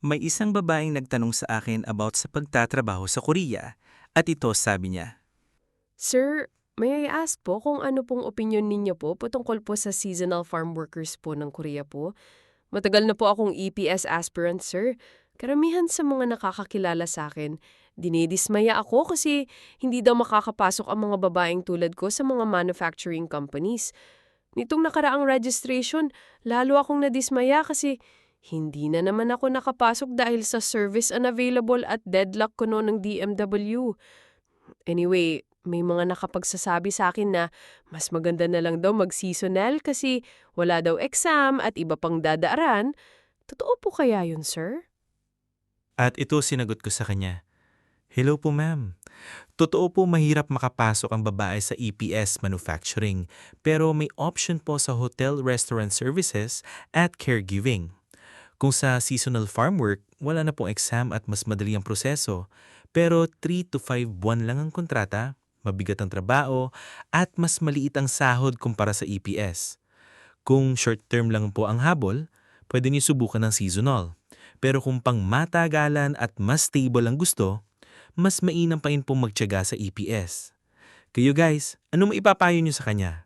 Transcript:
May isang babaeng nagtanong sa akin about sa pagtatrabaho sa Korea. At ito sabi niya, Sir, may I ask po kung ano pong opinyon ninyo po patungkol po sa seasonal farm workers po ng Korea po? Matagal na po akong EPS aspirant, sir. Karamihan sa mga nakakakilala sa akin, dinidismaya ako kasi hindi daw makakapasok ang mga babaeng tulad ko sa mga manufacturing companies. Nitong nakaraang registration, lalo akong nadismaya kasi hindi na naman ako nakapasok dahil sa service unavailable at deadlock ko noon ng DMW. Anyway, may mga nakapagsasabi sa akin na mas maganda na lang daw mag-seasonal kasi wala daw exam at iba pang dadaaran. Totoo po kaya yun, sir? At ito sinagot ko sa kanya, "Hello po ma'am. Totoo po mahirap makapasok ang babae sa EPS manufacturing, pero may option po sa hotel restaurant services at caregiving. Kung sa seasonal farm work, wala na pong exam at mas madali ang proseso, pero 3 to 5 buwan lang ang kontrata, mabigat ang trabaho, at mas maliit ang sahod kumpara sa EPS. Kung short term lang po ang habol, pwede niyo subukan ng seasonal. Pero kung pang matagalan at mas stable ang gusto, mas mainam pa rin pong magtiyaga sa EPS. Kayo guys, ano maipapayo niyo sa kanya?"